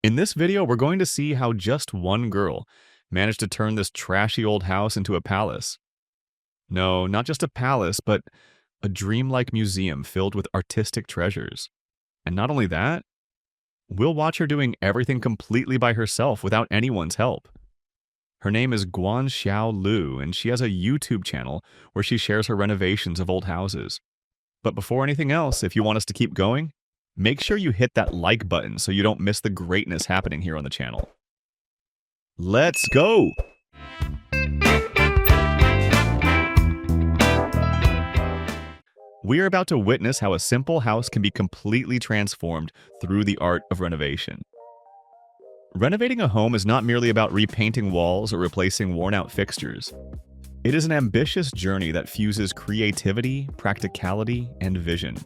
In this video, we're going to see how just one girl managed to turn this trashy old house into a palace. No, not just a palace, but a dreamlike museum filled with artistic treasures. And not only that, we'll watch her doing everything completely by herself without anyone's help. Her name is Guan Xiao Lu, and she has a YouTube channel where she shares her renovations of old houses. But before anything else, if you want us to keep going, make sure you hit that like button so you don't miss the greatness happening here on the channel. Let's go! We are about to witness how a simple house can be completely transformed through the art of renovation. Renovating a home is not merely about repainting walls or replacing worn-out fixtures. It is an ambitious journey that fuses creativity, practicality, and vision.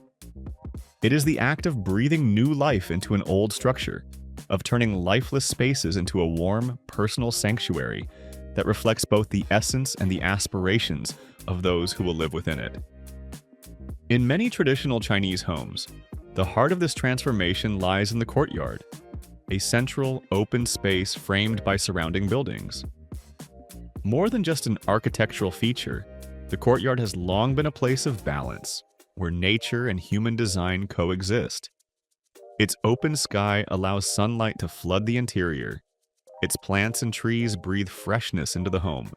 It is the act of breathing new life into an old structure, of turning lifeless spaces into a warm, personal sanctuary that reflects both the essence and the aspirations of those who will live within it. In many traditional Chinese homes, the heart of this transformation lies in the courtyard, a central, open space framed by surrounding buildings. More than just an architectural feature, the courtyard has long been a place of balance, where nature and human design coexist. Its open sky allows sunlight to flood the interior, its plants and trees breathe freshness into the home,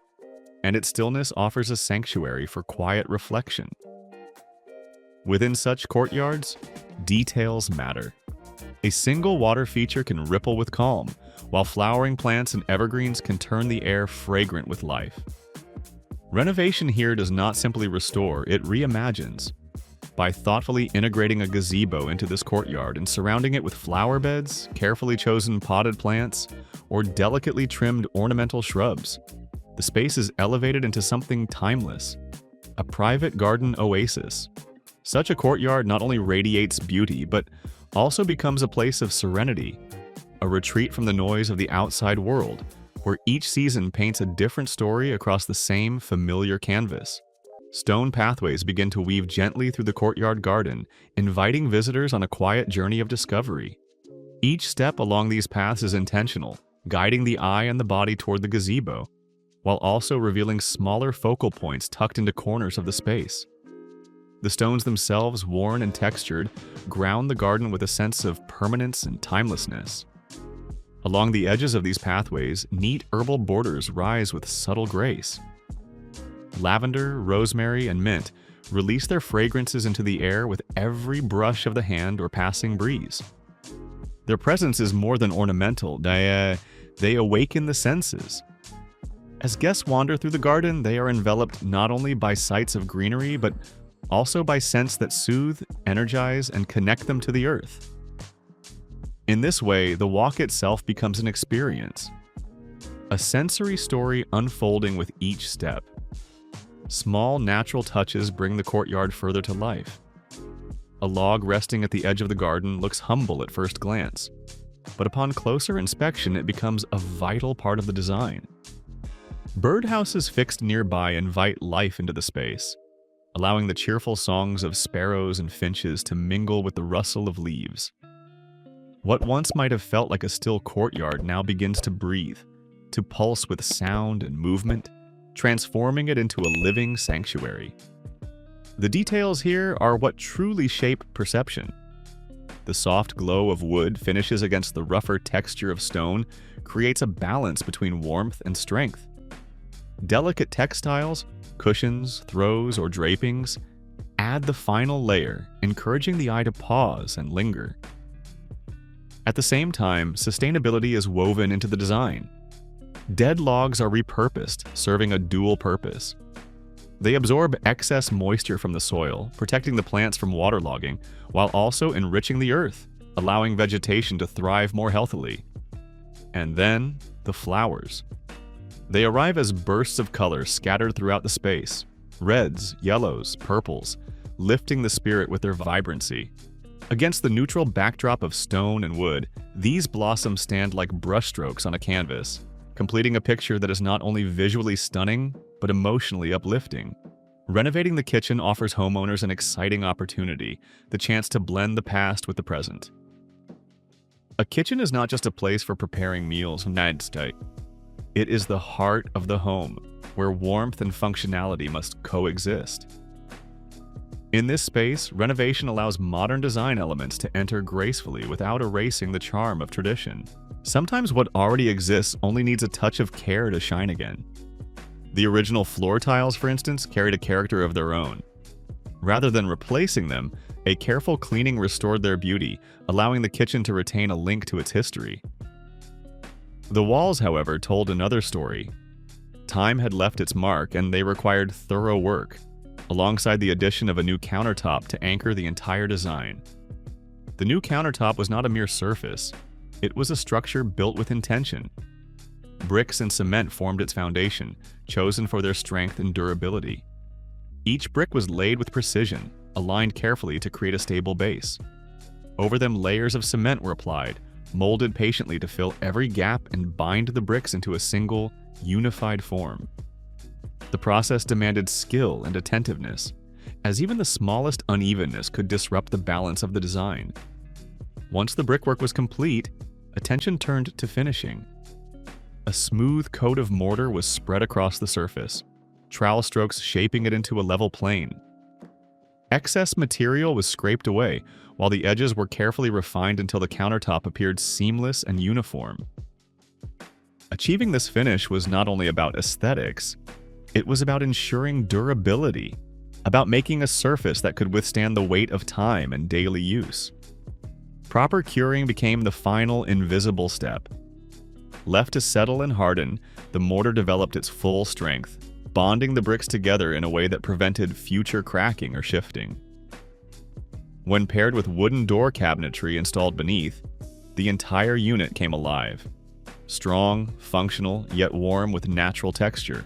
and its stillness offers a sanctuary for quiet reflection. Within such courtyards, details matter. A single water feature can ripple with calm, while flowering plants and evergreens can turn the air fragrant with life. Renovation here does not simply restore, it reimagines. By thoughtfully integrating a gazebo into this courtyard and surrounding it with flower beds, carefully chosen potted plants, or delicately trimmed ornamental shrubs, the space is elevated into something timeless, a private garden oasis. Such a courtyard not only radiates beauty, but also becomes a place of serenity, a retreat from the noise of the outside world, where each season paints a different story across the same familiar canvas. Stone pathways begin to weave gently through the courtyard garden, inviting visitors on a quiet journey of discovery. Each step along these paths is intentional, guiding the eye and the body toward the gazebo, while also revealing smaller focal points tucked into corners of the space. The stones themselves, worn and textured, ground the garden with a sense of permanence and timelessness. Along the edges of these pathways, neat herbal borders rise with subtle grace. Lavender, rosemary, and mint release their fragrances into the air with every brush of the hand or passing breeze. Their presence is more than ornamental, they awaken the senses. As guests wander through the garden, they are enveloped not only by sights of greenery, but also by scents that soothe, energize, and connect them to the earth. In this way, the walk itself becomes an experience, a sensory story unfolding with each step. Small, natural touches bring the courtyard further to life. A log resting at the edge of the garden looks humble at first glance, but upon closer inspection, it becomes a vital part of the design. Birdhouses fixed nearby invite life into the space, allowing the cheerful songs of sparrows and finches to mingle with the rustle of leaves. What once might have felt like a still courtyard now begins to breathe, to pulse with sound and movement, transforming it into a living sanctuary. The details here are what truly shape perception. The soft glow of wood finishes against the rougher texture of stone creates a balance between warmth and strength. Delicate textiles, cushions, throws, or drapings add the final layer, encouraging the eye to pause and linger. At the same time, sustainability is woven into the design. Dead logs are repurposed, serving a dual purpose. They absorb excess moisture from the soil, protecting the plants from waterlogging, while also enriching the earth, allowing vegetation to thrive more healthily. And then, the flowers. They arrive as bursts of color scattered throughout the space, reds, yellows, purples, lifting the spirit with their vibrancy. Against the neutral backdrop of stone and wood, these blossoms stand like brushstrokes on a canvas, completing a picture that is not only visually stunning, but emotionally uplifting. Renovating the kitchen offers homeowners an exciting opportunity, the chance to blend the past with the present. A kitchen is not just a place for preparing meals. It is the heart of the home, where warmth and functionality must coexist. In this space, renovation allows modern design elements to enter gracefully without erasing the charm of tradition. Sometimes what already exists only needs a touch of care to shine again. The original floor tiles, for instance, carried a character of their own. Rather than replacing them, a careful cleaning restored their beauty, allowing the kitchen to retain a link to its history. The walls, however, told another story. Time had left its mark, and they required thorough work, alongside the addition of a new countertop to anchor the entire design. The new countertop was not a mere surface. It was a structure built with intention. Bricks and cement formed its foundation, chosen for their strength and durability. Each brick was laid with precision, aligned carefully to create a stable base. Over them, layers of cement were applied, molded patiently to fill every gap and bind the bricks into a single, unified form. The process demanded skill and attentiveness, as even the smallest unevenness could disrupt the balance of the design. Once the brickwork was complete, attention turned to finishing. A smooth coat of mortar was spread across the surface, trowel strokes shaping it into a level plane. Excess material was scraped away, while the edges were carefully refined until the countertop appeared seamless and uniform. Achieving this finish was not only about aesthetics, it was about ensuring durability, about making a surface that could withstand the weight of time and daily use. Proper curing became the final invisible step. Left to settle and harden, the mortar developed its full strength, bonding the bricks together in a way that prevented future cracking or shifting. When paired with wooden door cabinetry installed beneath, the entire unit came alive. Strong, functional, yet warm with natural texture.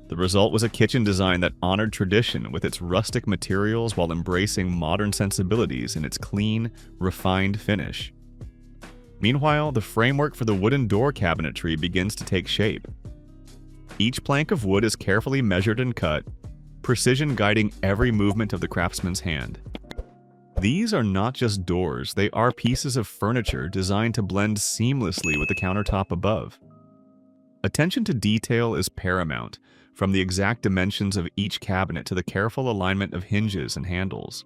The result was a kitchen design that honored tradition with its rustic materials while embracing modern sensibilities in its clean, refined finish. Meanwhile, the framework for the wooden door cabinetry begins to take shape. Each plank of wood is carefully measured and cut, precision guiding every movement of the craftsman's hand. These are not just doors, they are pieces of furniture designed to blend seamlessly with the countertop above. Attention to detail is paramount, from the exact dimensions of each cabinet to the careful alignment of hinges and handles.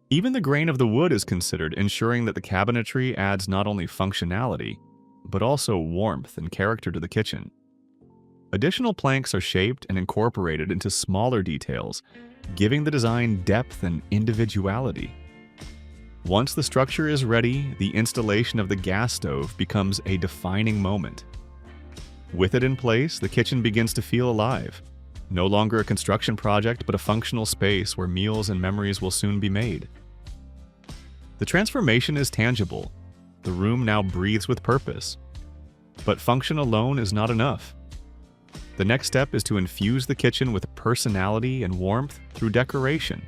Even the grain of the wood is considered, ensuring that the cabinetry adds not only functionality, but also warmth and character to the kitchen. Additional planks are shaped and incorporated into smaller details, giving the design depth and individuality. Once the structure is ready, the installation of the gas stove becomes a defining moment. With it in place, the kitchen begins to feel alive. No longer a construction project, but a functional space where meals and memories will soon be made. The transformation is tangible. The room now breathes with purpose. But function alone is not enough. The next step is to infuse the kitchen with personality and warmth through decoration.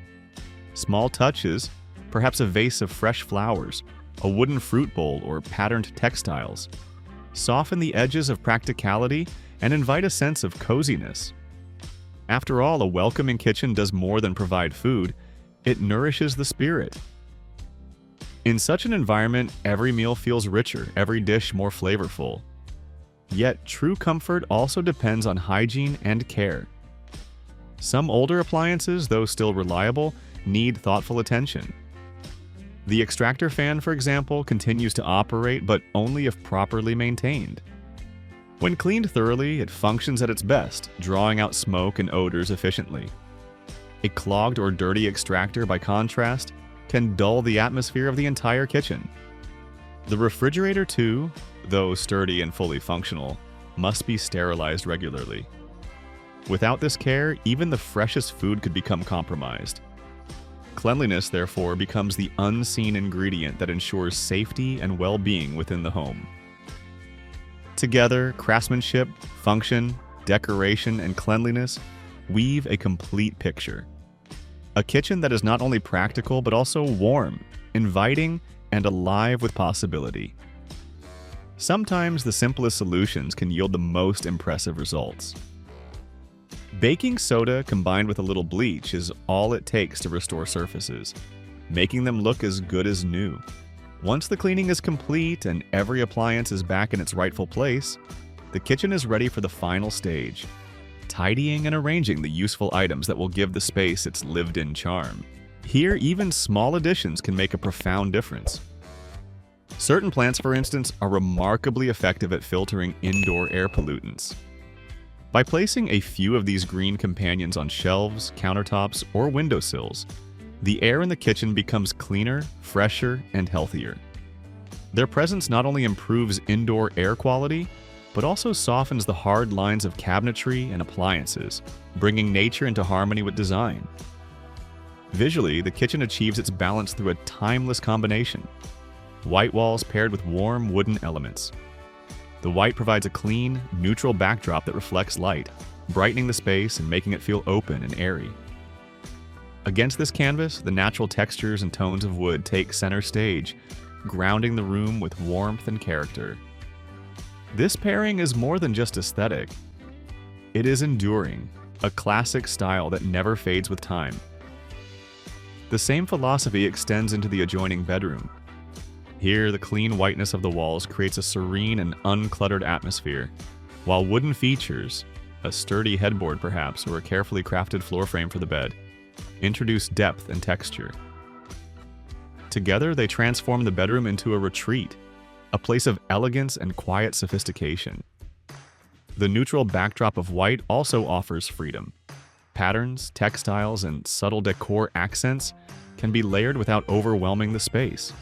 Small touches, perhaps a vase of fresh flowers, a wooden fruit bowl, or patterned textiles, soften the edges of practicality and invite a sense of coziness. After all, a welcoming kitchen does more than provide food, it nourishes the spirit. In such an environment, every meal feels richer, every dish more flavorful. Yet, true comfort also depends on hygiene and care. Some older appliances, though still reliable, need thoughtful attention. The extractor fan, for example, continues to operate, but only if properly maintained. When cleaned thoroughly, it functions at its best, drawing out smoke and odors efficiently. A clogged or dirty extractor, by contrast, can dull the atmosphere of the entire kitchen. The refrigerator, too, though sturdy and fully functional, must be sterilized regularly. Without this care, even the freshest food could become compromised. Cleanliness, therefore, becomes the unseen ingredient that ensures safety and well-being within the home. Together, craftsmanship, function, decoration, and cleanliness weave a complete picture. A kitchen that is not only practical but also warm, inviting, and alive with possibility. Sometimes the simplest solutions can yield the most impressive results. Baking soda combined with a little bleach is all it takes to restore surfaces, making them look as good as new. Once the cleaning is complete and every appliance is back in its rightful place, the kitchen is ready for the final stage, tidying and arranging the useful items that will give the space its lived-in charm. Here, even small additions can make a profound difference. Certain plants, for instance, are remarkably effective at filtering indoor air pollutants. By placing a few of these green companions on shelves, countertops, or windowsills, the air in the kitchen becomes cleaner, fresher, and healthier. Their presence not only improves indoor air quality, but also softens the hard lines of cabinetry and appliances, bringing nature into harmony with design. Visually, the kitchen achieves its balance through a timeless combination. White walls paired with warm wooden elements. The white provides a clean, neutral backdrop that reflects light, brightening the space and making it feel open and airy. Against this canvas, the natural textures and tones of wood take center stage, grounding the room with warmth and character. This pairing is more than just aesthetic. It is enduring, a classic style that never fades with time. The same philosophy extends into the adjoining bedroom. Here, the clean whiteness of the walls creates a serene and uncluttered atmosphere, while wooden features, a sturdy headboard perhaps, or a carefully crafted floor frame for the bed, introduce depth and texture. Together, they transform the bedroom into a retreat, a place of elegance and quiet sophistication. The neutral backdrop of white also offers freedom. Patterns, textiles, and subtle decor accents can be layered without overwhelming the space.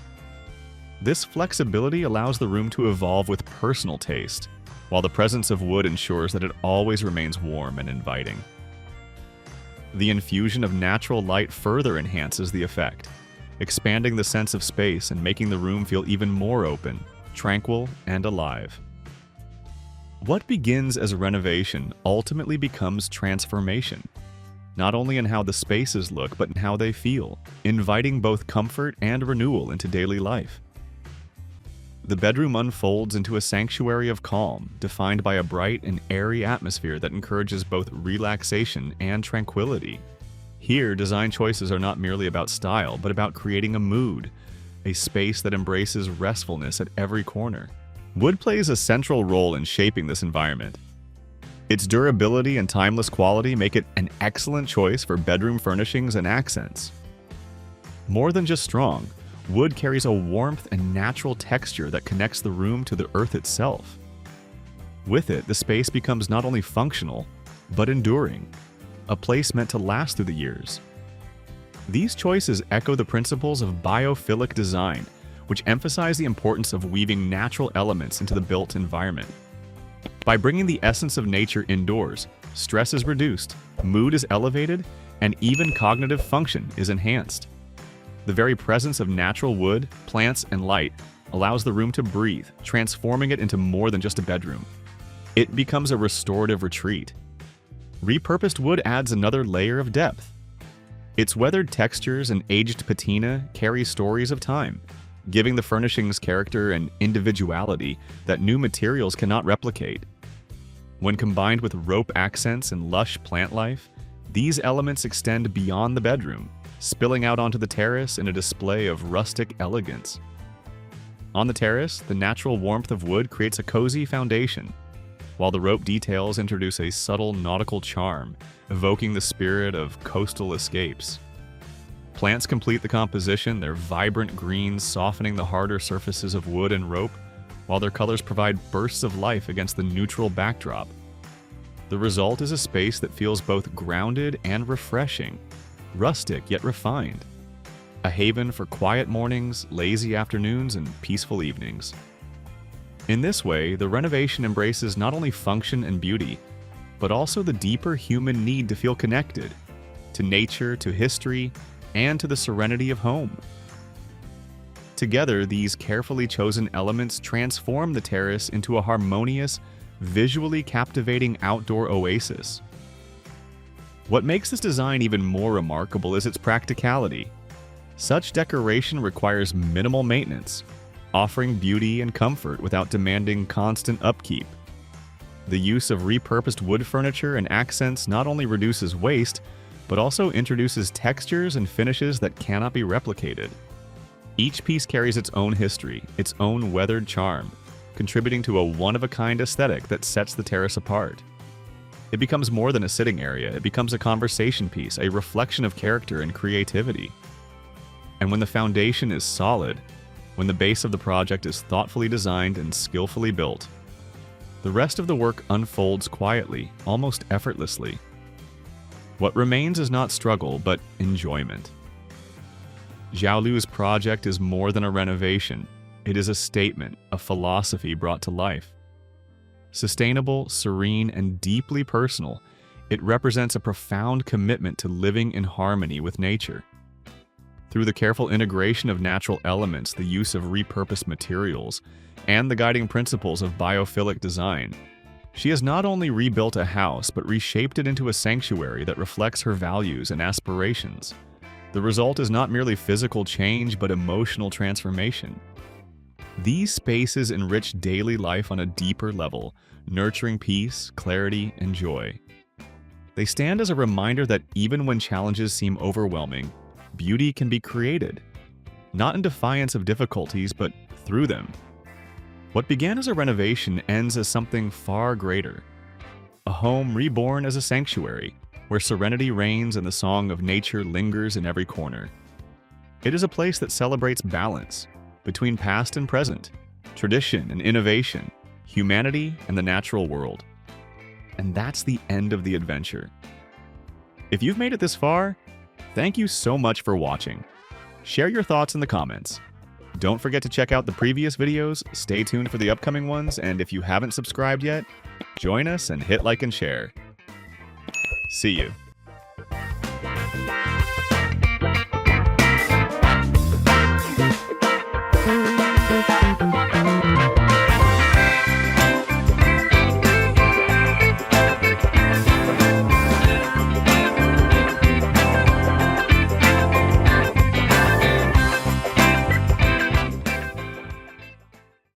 This flexibility allows the room to evolve with personal taste, while the presence of wood ensures that it always remains warm and inviting. The infusion of natural light further enhances the effect, expanding the sense of space and making the room feel even more open, tranquil, and alive. What begins as a renovation ultimately becomes transformation, not only in how the spaces look, but in how they feel, inviting both comfort and renewal into daily life. The bedroom unfolds into a sanctuary of calm, defined by a bright and airy atmosphere that encourages both relaxation and tranquility. Here, design choices are not merely about style, but about creating a mood, a space that embraces restfulness at every corner. Wood plays a central role in shaping this environment. Its durability and timeless quality make it an excellent choice for bedroom furnishings and accents. More than just strong, wood carries a warmth and natural texture that connects the room to the earth itself. With it, the space becomes not only functional, but enduring, a place meant to last through the years. These choices echo the principles of biophilic design, which emphasize the importance of weaving natural elements into the built environment. By bringing the essence of nature indoors, stress is reduced, mood is elevated, and even cognitive function is enhanced. The very presence of natural wood, plants, and light allows the room to breathe, transforming it into more than just a bedroom. It becomes a restorative retreat. Repurposed wood adds another layer of depth. Its weathered textures and aged patina carry stories of time, giving the furnishings character and individuality that new materials cannot replicate. When combined with rope accents and lush plant life, these elements extend beyond the bedroom, spilling out onto the terrace in a display of rustic elegance. On the terrace, the natural warmth of wood creates a cozy foundation, while the rope details introduce a subtle nautical charm, evoking the spirit of coastal escapes. Plants complete the composition, their vibrant greens softening the harder surfaces of wood and rope, while their colors provide bursts of life against the neutral backdrop. The result is a space that feels both grounded and refreshing, rustic yet refined, a haven for quiet mornings, lazy afternoons, and peaceful evenings. In this way, the renovation embraces not only function and beauty, but also the deeper human need to feel connected to nature, to history, and to the serenity of home. Together, these carefully chosen elements transform the terrace into a harmonious, visually captivating outdoor oasis. What makes this design even more remarkable is its practicality. Such decoration requires minimal maintenance, offering beauty and comfort without demanding constant upkeep. The use of repurposed wood furniture and accents not only reduces waste, but also introduces textures and finishes that cannot be replicated. Each piece carries its own history, its own weathered charm, contributing to a one-of-a-kind aesthetic that sets the terrace apart. It becomes more than a sitting area, it becomes a conversation piece, a reflection of character and creativity. And when the foundation is solid, when the base of the project is thoughtfully designed and skillfully built, the rest of the work unfolds quietly, almost effortlessly. What remains is not struggle, but enjoyment. Xiaolu's project is more than a renovation. It is a statement, a philosophy brought to life. Sustainable, serene, and deeply personal, it represents a profound commitment to living in harmony with nature. Through the careful integration of natural elements, the use of repurposed materials, and the guiding principles of biophilic design, she has not only rebuilt a house but reshaped it into a sanctuary that reflects her values and aspirations. The result is not merely physical change but emotional transformation. These spaces enrich daily life on a deeper level, nurturing peace, clarity, and joy. They stand as a reminder that even when challenges seem overwhelming, beauty can be created, not in defiance of difficulties, but through them. What began as a renovation ends as something far greater. A home reborn as a sanctuary, where serenity reigns and the song of nature lingers in every corner. It is a place that celebrates balance between past and present, tradition and innovation, humanity and the natural world. And that's the end of the adventure. If you've made it this far, thank you so much for watching. Share your thoughts in the comments. Don't forget to check out the previous videos, stay tuned for the upcoming ones, and if you haven't subscribed yet, join us and hit like and share. See you.